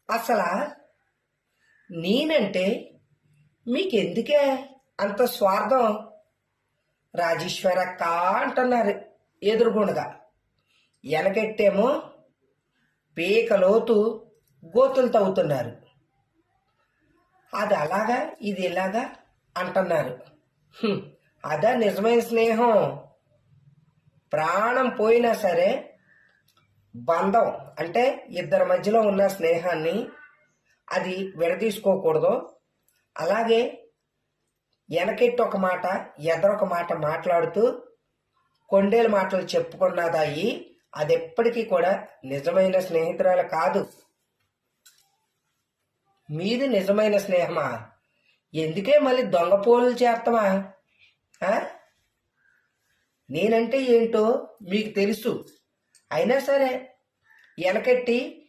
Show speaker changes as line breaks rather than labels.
అసలా నేనంటే మీకెందుకే అంత స్వార్థం? రాజేశ్వరక్క అంటున్నారు ఎదురుగుండగా. వెనకెట్టేమో పీకలోతు గోతులు తవ్వుతున్నారు. అది అలాగా ఇది ఇలాగా అంటున్నారు. అదా నిజమైన స్నేహం. ప్రాణం పోయినా సరే బంధం అంటే ఇద్దరి మధ్యలో ఉన్న స్నేహాన్ని అది విడదీసుకోకూడదు. అలాగే వెనకెట్టి ఒక మాట ఎదరొక మాట మాట్లాడుతూ కొండేలు మాటలు చెప్పుకున్నదాయి అది ఎప్పటికీ కూడా నిజమైన స్నేహితురాలు కాదు. మీది నిజమైన స్నేహమా? ఎందుకే మళ్ళీ దొంగ పోలులు చేస్తావా? నేనంటే ఏంటో మీకు తెలుసు. అయినా సరే వెనకెట్టి